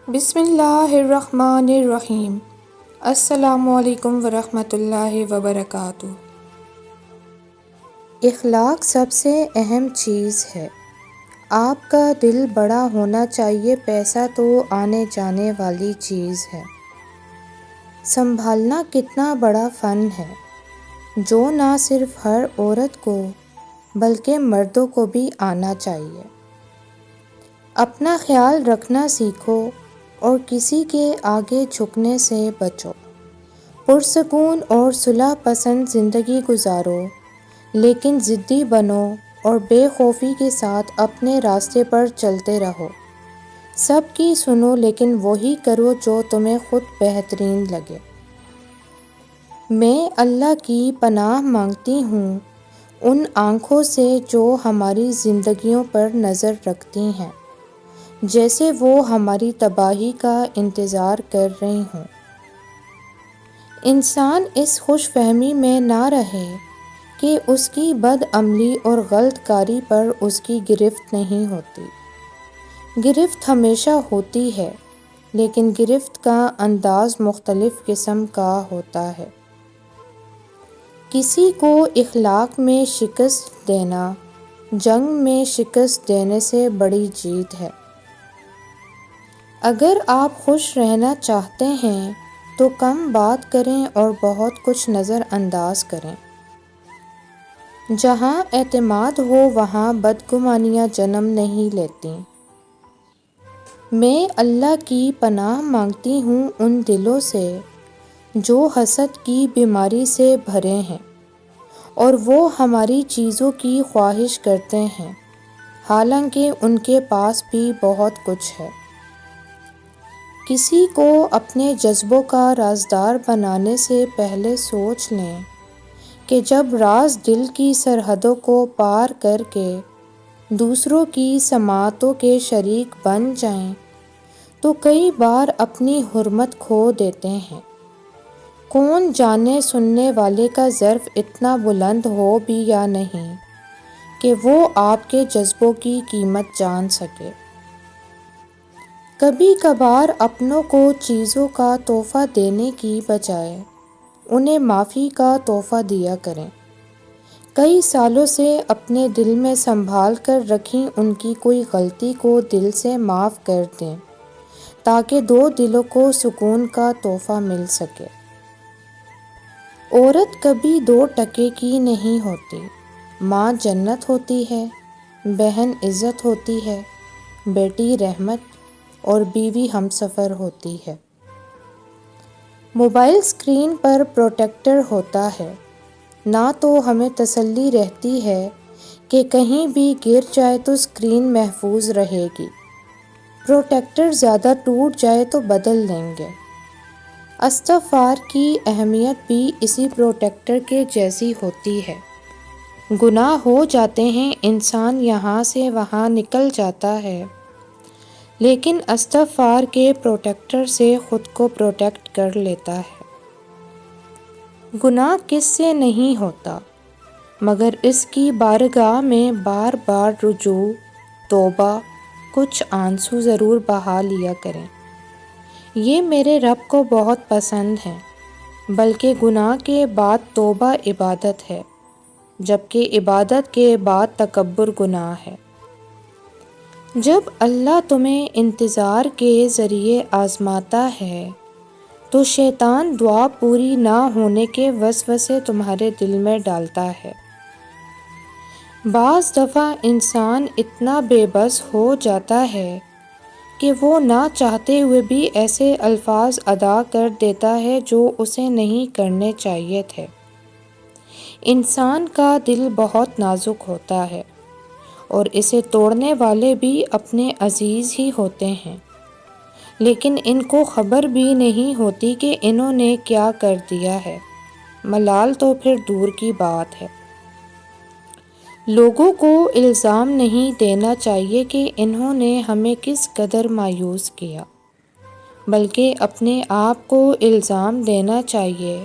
بسم اللہ الرحمن الرحیم۔ السلام علیکم ورحمۃ اللہ وبرکاتہ۔ اخلاق سب سے اہم چیز ہے۔ آپ کا دل بڑا ہونا چاہیے، پیسہ تو آنے جانے والی چیز ہے۔ سنبھالنا کتنا بڑا فن ہے، جو نہ صرف ہر عورت کو بلکہ مردوں کو بھی آنا چاہیے۔ اپنا خیال رکھنا سیکھو اور کسی کے آگے جھکنے سے بچو۔ پرسکون اور صلح پسند زندگی گزارو، لیکن ضدی بنو اور بے خوفی کے ساتھ اپنے راستے پر چلتے رہو۔ سب کی سنو، لیکن وہی کرو جو تمہیں خود بہترین لگے۔ میں اللہ کی پناہ مانگتی ہوں ان آنکھوں سے جو ہماری زندگیوں پر نظر رکھتی ہیں، جیسے وہ ہماری تباہی کا انتظار کر رہی ہوں۔ انسان اس خوش فہمی میں نہ رہے کہ اس کی بد عملی اور غلط کاری پر اس کی گرفت نہیں ہوتی۔ گرفت ہمیشہ ہوتی ہے، لیکن گرفت کا انداز مختلف قسم کا ہوتا ہے۔ کسی کو اخلاق میں شکست دینا جنگ میں شکست دینے سے بڑی جیت ہے۔ اگر آپ خوش رہنا چاہتے ہیں تو کم بات کریں اور بہت کچھ نظر انداز کریں۔ جہاں اعتماد ہو وہاں بدگمانیاں جنم نہیں لیتیں۔ میں اللہ کی پناہ مانگتی ہوں ان دلوں سے جو حسد کی بیماری سے بھرے ہیں اور وہ ہماری چیزوں کی خواہش کرتے ہیں، حالانکہ ان کے پاس بھی بہت کچھ ہے۔ کسی کو اپنے جذبوں کا رازدار بنانے سے پہلے سوچ لیں کہ جب راز دل کی سرحدوں کو پار کر کے دوسروں کی سماعتوں کے شریک بن جائیں تو کئی بار اپنی حرمت کھو دیتے ہیں۔ کون جانے سننے والے کا ظرف اتنا بلند ہو بھی یا نہیں کہ وہ آپ کے جذبوں کی قیمت جان سکے۔ کبھی کبھار اپنوں کو چیزوں کا تحفہ دینے کی بجائے انہیں معافی کا تحفہ دیا کریں۔ کئی سالوں سے اپنے دل میں سنبھال کر رکھی ان کی کوئی غلطی کو دل سے معاف کر دیں تاکہ دو دلوں کو سکون کا تحفہ مل سکے۔ عورت کبھی دو ٹکے کی نہیں ہوتی۔ ماں جنت ہوتی ہے، بہن عزت ہوتی ہے، بیٹی رحمت اور بیوی ہمسفر ہوتی ہے۔ موبائل اسکرین پر پروٹیکٹر ہوتا ہے، نہ تو ہمیں تسلی رہتی ہے کہ کہیں بھی گر جائے تو اسکرین محفوظ رہے گی، پروٹیکٹر زیادہ ٹوٹ جائے تو بدل دیں گے۔ استغفار کی اہمیت بھی اسی پروٹیکٹر کے جیسی ہوتی ہے۔ گناہ ہو جاتے ہیں، انسان یہاں سے وہاں نکل جاتا ہے، لیکن استغفار کے پروٹیکٹر سے خود کو پروٹیکٹ کر لیتا ہے۔ گناہ کس سے نہیں ہوتا، مگر اس کی بارگاہ میں بار بار رجوع، توبہ، کچھ آنسو ضرور بہا لیا کریں۔ یہ میرے رب کو بہت پسند ہے۔ بلکہ گناہ کے بعد توبہ عبادت ہے، جبکہ عبادت کے بعد تکبر گناہ ہے۔ جب اللہ تمہیں انتظار کے ذریعے آزماتا ہے تو شیطان دعا پوری نہ ہونے کے وسوسے تمہارے دل میں ڈالتا ہے۔ بعض دفعہ انسان اتنا بے بس ہو جاتا ہے کہ وہ نہ چاہتے ہوئے بھی ایسے الفاظ ادا کر دیتا ہے جو اسے نہیں کرنے چاہیے تھے۔ انسان کا دل بہت نازک ہوتا ہے اور اسے توڑنے والے بھی اپنے عزیز ہی ہوتے ہیں، لیکن ان کو خبر بھی نہیں ہوتی کہ انہوں نے کیا کر دیا ہے، ملال تو پھر دور کی بات ہے۔ لوگوں کو الزام نہیں دینا چاہیے کہ انہوں نے ہمیں کس قدر مایوس کیا، بلکہ اپنے آپ کو الزام دینا چاہیے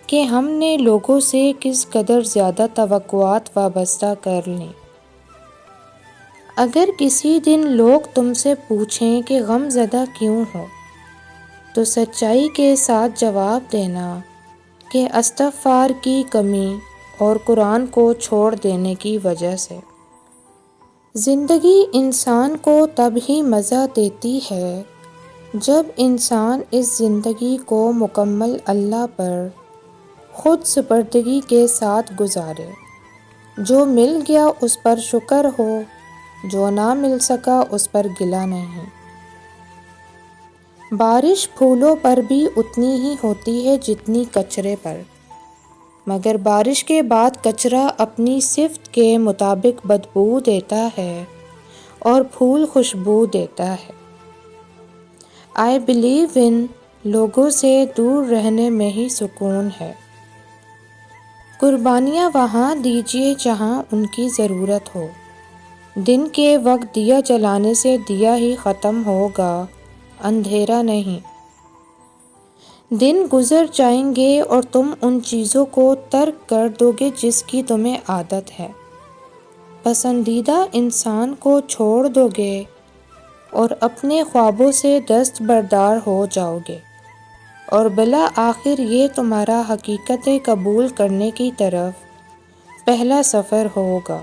کہ ہم نے لوگوں سے کس قدر زیادہ توقعات وابستہ کر لیں۔ اگر کسی دن لوگ تم سے پوچھیں کہ غم زدہ کیوں ہو، تو سچائی کے ساتھ جواب دینا کہ استغفار کی کمی اور قرآن کو چھوڑ دینے کی وجہ سے۔ زندگی انسان کو تب ہی مزہ دیتی ہے جب انسان اس زندگی کو مکمل اللہ پر خود سپردگی کے ساتھ گزارے۔ جو مل گیا اس پر شکر ہو، جو نہ مل سکا اس پر گلہ نہیں۔ بارش پھولوں پر بھی اتنی ہی ہوتی ہے جتنی کچرے پر، مگر بارش کے بعد کچرا اپنی صفت کے مطابق بدبو دیتا ہے اور پھول خوشبو دیتا ہے۔ I believe in لوگوں سے دور رہنے میں ہی سکون ہے۔ قربانیاں وہاں دیجیے جہاں ان کی ضرورت ہو۔ دن کے وقت دیا جلانے سے دیا ہی ختم ہوگا، اندھیرا نہیں۔ دن گزر جائیں گے اور تم ان چیزوں کو ترک کر دو گے جس کی تمہیں عادت ہے۔ پسندیدہ انسان کو چھوڑ دو گے اور اپنے خوابوں سے دستبردار ہو جاؤ گے، اور بالآخر یہ تمہارا حقیقت قبول کرنے کی طرف پہلا سفر ہوگا۔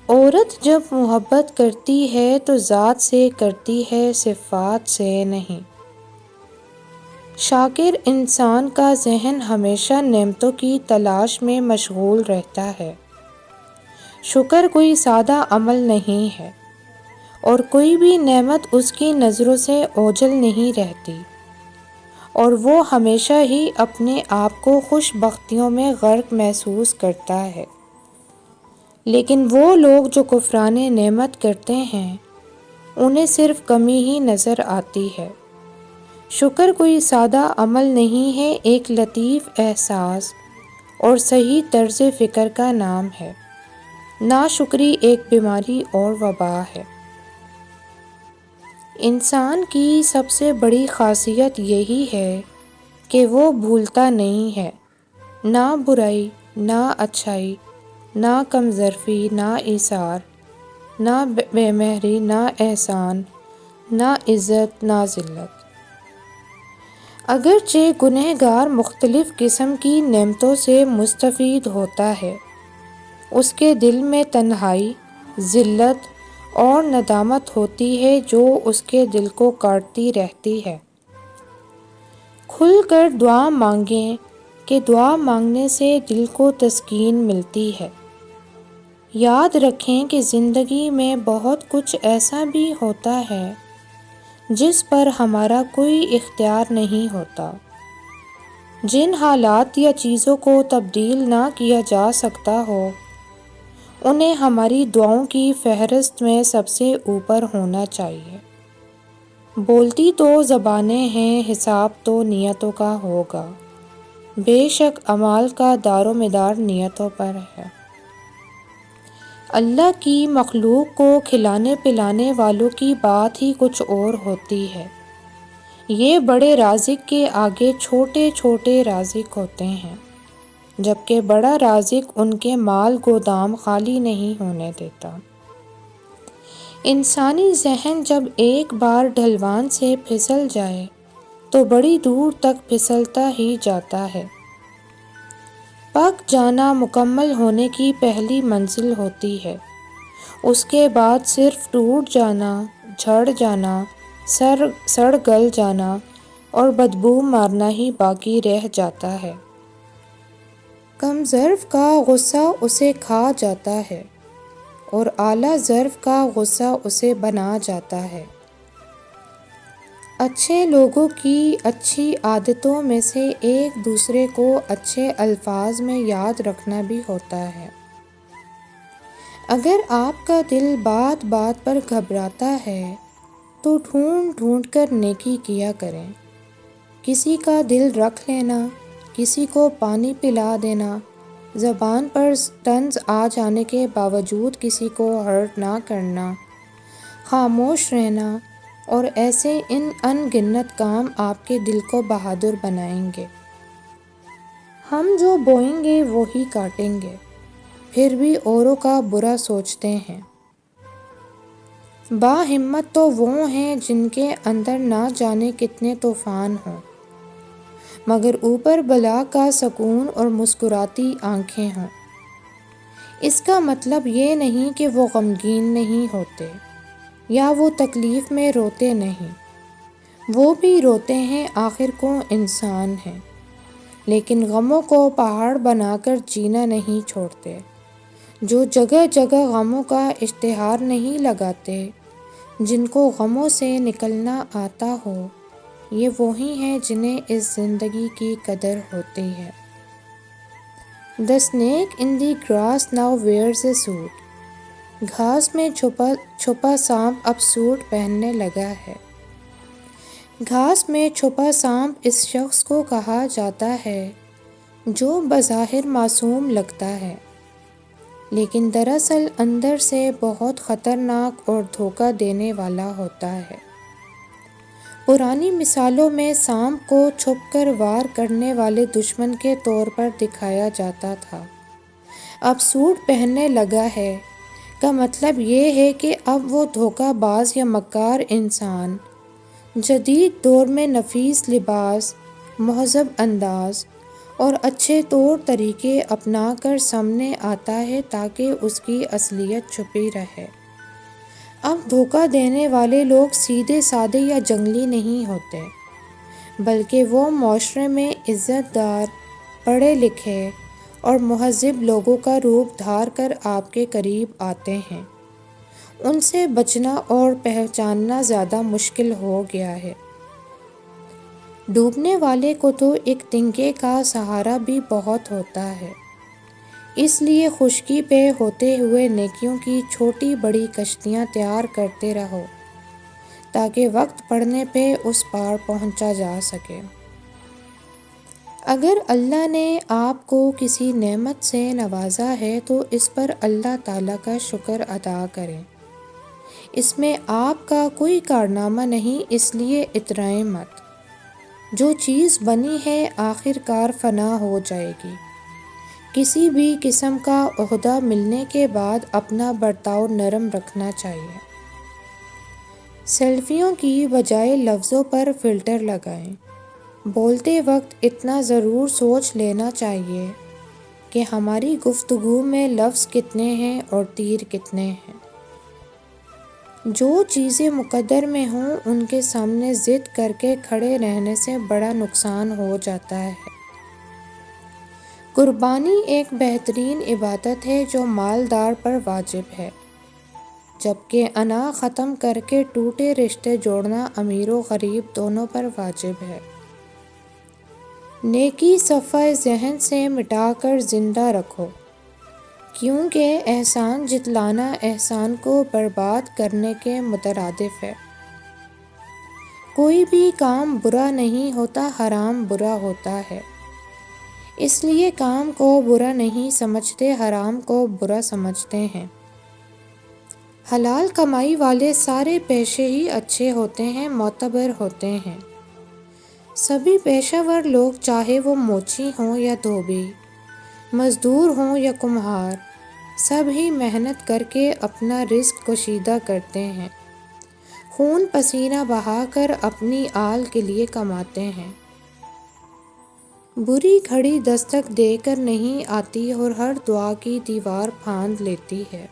عورت جب محبت کرتی ہے تو ذات سے کرتی ہے، صفات سے نہیں۔ شاکر انسان کا ذہن ہمیشہ نعمتوں کی تلاش میں مشغول رہتا ہے۔ شکر کوئی سادہ عمل نہیں ہے، اور کوئی بھی نعمت اس کی نظروں سے اوجھل نہیں رہتی، اور وہ ہمیشہ ہی اپنے آپ کو خوش بختیوں میں غرق محسوس کرتا ہے۔ لیکن وہ لوگ جو کفران نعمت کرتے ہیں انہیں صرف کمی ہی نظر آتی ہے۔ شکر کوئی سادہ عمل نہیں ہے، ایک لطیف احساس اور صحیح طرز فکر کا نام ہے۔ ناشکری ایک بیماری اور وبا ہے۔ انسان کی سب سے بڑی خاصیت یہی ہے کہ وہ بھولتا نہیں ہے، نہ برائی، نہ اچھائی، نہ کم ظرفی، نہ ایثار، نہ بے مہری، نہ احسان، نہ عزت، نہ ذلت۔ اگرچہ گنہگار مختلف قسم کی نعمتوں سے مستفید ہوتا ہے، اس کے دل میں تنہائی، ذلت اور ندامت ہوتی ہے جو اس کے دل کو کاٹتی رہتی ہے۔ کھل کر دعا مانگیں کہ دعا مانگنے سے دل کو تسکین ملتی ہے۔ یاد رکھیں کہ زندگی میں بہت کچھ ایسا بھی ہوتا ہے جس پر ہمارا کوئی اختیار نہیں ہوتا۔ جن حالات یا چیزوں کو تبدیل نہ کیا جا سکتا ہو، انہیں ہماری دعاؤں کی فہرست میں سب سے اوپر ہونا چاہیے۔ بولتی تو زبانیں ہیں، حساب تو نیتوں کا ہوگا۔ بے شک اعمال کا دار و مدار نیتوں پر ہے۔ اللہ کی مخلوق کو کھلانے پلانے والوں کی بات ہی کچھ اور ہوتی ہے۔ یہ بڑے رازق کے آگے چھوٹے چھوٹے رازق ہوتے ہیں، جبکہ بڑا رازق ان کے مال گودام خالی نہیں ہونے دیتا۔ انسانی ذہن جب ایک بار ڈھلوان سے پھسل جائے تو بڑی دور تک پھسلتا ہی جاتا ہے۔ پک جانا مکمل ہونے کی پہلی منزل ہوتی ہے، اس کے بعد صرف ٹوٹ جانا، جھڑ جانا، سڑ گل جانا اور بدبو مارنا ہی باقی رہ جاتا ہے۔ کم ظرف کا غصہ اسے کھا جاتا ہے اور اعلیٰ ظرف کا غصہ اسے بنا جاتا ہے۔ اچھے لوگوں کی اچھی عادتوں میں سے ایک دوسرے کو اچھے الفاظ میں یاد رکھنا بھی ہوتا ہے۔ اگر آپ کا دل بات بات پر گھبراتا ہے تو ڈھونڈ ڈھونڈ کر نیکی کیا کریں۔ کسی کا دل رکھ لینا، کسی کو پانی پلا دینا، زبان پر طنز آ جانے کے باوجود کسی کو ہرٹ نہ کرنا، خاموش رہنا، اور ایسے ان گنت کام آپ کے دل کو بہادر بنائیں گے۔ ہم جو بوئیں گے وہی کاٹیں گے، پھر بھی اوروں کا برا سوچتے ہیں۔ باہمت تو وہ ہیں جن کے اندر نہ جانے کتنے طوفان ہوں، مگر اوپر بلا کا سکون اور مسکراتی آنکھیں ہوں۔ اس کا مطلب یہ نہیں کہ وہ غمگین نہیں ہوتے یا وہ تکلیف میں روتے نہیں، وہ بھی روتے ہیں، آخر کو انسان ہیں، لیکن غموں کو پہاڑ بنا کر جینا نہیں چھوڑتے۔ جو جگہ جگہ غموں کا اشتہار نہیں لگاتے، جن کو غموں سے نکلنا آتا ہو، یہ وہی ہیں جنہیں اس زندگی کی قدر ہوتی ہے۔ The snake in the grass now wears a suit۔ گھاس میں چھپا سانپ اب سوٹ پہننے لگا ہے۔ گھاس میں چھپا سانپ اس شخص کو کہا جاتا ہے جو بظاہر معصوم لگتا ہے، لیکن دراصل اندر سے بہت خطرناک اور دھوکہ دینے والا ہوتا ہے۔ پرانی مثالوں میں سانپ کو چھپ کر وار کرنے والے دشمن کے طور پر دکھایا جاتا تھا۔ اب سوٹ پہننے لگا ہے کا مطلب یہ ہے کہ اب وہ دھوکہ باز یا مکار انسان جدید دور میں نفیس لباس، مہذب انداز اور اچھے طور طریقے اپنا کر سامنے آتا ہے تاکہ اس کی اصلیت چھپی رہے۔ اب دھوکہ دینے والے لوگ سیدھے سادے یا جنگلی نہیں ہوتے، بلکہ وہ معاشرے میں عزت دار، پڑھے لکھے اور مہذب لوگوں کا روپ دھار کر آپ کے قریب آتے ہیں۔ ان سے بچنا اور پہچاننا زیادہ مشکل ہو گیا ہے۔ ڈوبنے والے کو تو ایک تنکے کا سہارا بھی بہت ہوتا ہے، اس لیے خشکی پہ ہوتے ہوئے نیکیوں کی چھوٹی بڑی کشتیاں تیار کرتے رہو تاکہ وقت پڑنے پہ اس پار پہنچا جا سکے۔ اگر اللہ نے آپ کو کسی نعمت سے نوازا ہے تو اس پر اللہ تعالیٰ کا شکر ادا کریں۔ اس میں آپ کا کوئی کارنامہ نہیں، اس لیے اترائیں مت۔ جو چیز بنی ہے آخر کار فنا ہو جائے گی۔ کسی بھی قسم کا عہدہ ملنے کے بعد اپنا برتاؤ نرم رکھنا چاہیے۔ سیلفیوں کی بجائے لفظوں پر فلٹر لگائیں۔ بولتے وقت اتنا ضرور سوچ لینا چاہیے کہ ہماری گفتگو میں لفظ کتنے ہیں اور تیر کتنے ہیں۔ جو چیزیں مقدر میں ہوں ان کے سامنے ضد کر کے کھڑے رہنے سے بڑا نقصان ہو جاتا ہے۔ قربانی ایک بہترین عبادت ہے جو مالدار پر واجب ہے، جبکہ انا ختم کر کے ٹوٹے رشتے جوڑنا امیر و غریب دونوں پر واجب ہے۔ نیکی صفحہ ذہن سے مٹا کر زندہ رکھو، کیونکہ احسان جتلانا احسان کو برباد کرنے کے مترادف ہے۔ کوئی بھی کام برا نہیں ہوتا، حرام برا ہوتا ہے، اس لیے کام کو برا نہیں سمجھتے، حرام کو برا سمجھتے ہیں۔ حلال کمائی والے سارے پیشے ہی اچھے ہوتے ہیں، معتبر ہوتے ہیں۔ سبھی پیشہ ور لوگ، چاہے وہ موچی ہوں یا دھوبی، مزدور ہوں یا کمہار، سب ہی محنت کر کے اپنا رزق کشیدہ کرتے ہیں، خون پسینہ بہا کر اپنی آل کے لیے کماتے ہیں۔ بری گھڑی دستک دے کر نہیں آتی اور ہر دعا کی دیوار پھاند لیتی ہے۔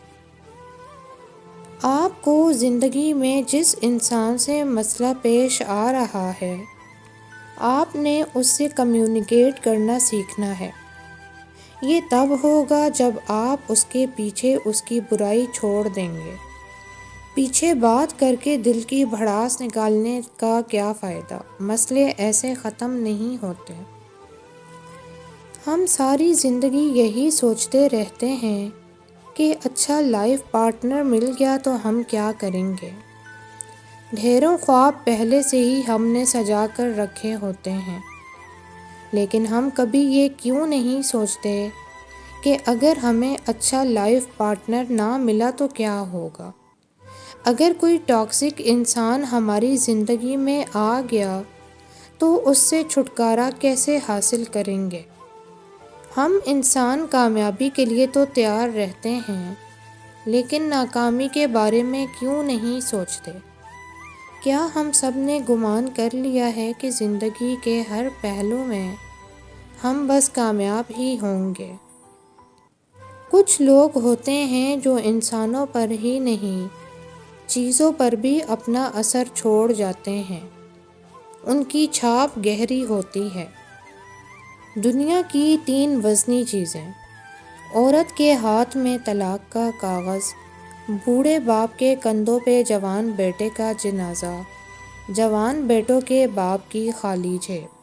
آپ کو زندگی میں جس انسان سے مسئلہ پیش آ رہا ہے، آپ نے اس سے کمیونیکیٹ کرنا سیکھنا ہے۔ یہ تب ہوگا جب آپ اس کے پیچھے اس کی برائی چھوڑ دیں گے۔ پیچھے بات کر کے دل کی بھڑاس نکالنے کا کیا فائدہ؟ مسئلے ایسے ختم نہیں ہوتے۔ ہم ساری زندگی یہی سوچتے رہتے ہیں کہ اچھا لائف پارٹنر مل گیا تو ہم کیا کریں گے۔ ڈھیروں خواب پہلے سے ہی ہم نے سجا کر رکھے ہوتے ہیں، لیکن ہم کبھی یہ کیوں نہیں سوچتے کہ اگر ہمیں اچھا لائف پارٹنر نہ ملا تو کیا ہوگا؟ اگر کوئی ٹاکسک انسان ہماری زندگی میں آ گیا تو اس سے چھٹکارا کیسے حاصل کریں گے؟ ہم انسان کامیابی کے لیے تو تیار رہتے ہیں، لیکن ناکامی کے بارے میں کیوں نہیں سوچتے؟ کیا ہم سب نے گمان کر لیا ہے کہ زندگی کے ہر پہلو میں ہم بس کامیاب ہی ہوں گے؟ کچھ لوگ ہوتے ہیں جو انسانوں پر ہی نہیں، چیزوں پر بھی اپنا اثر چھوڑ جاتے ہیں۔ ان کی چھاپ گہری ہوتی ہے۔ دنیا کی 3 وزنی چیزیں: عورت کے ہاتھ میں طلاق کا کاغذ، بوڑھے باپ کے کندھوں پہ جوان بیٹے کا جنازہ، جوان بیٹوں کے باپ کی خالی جیب۔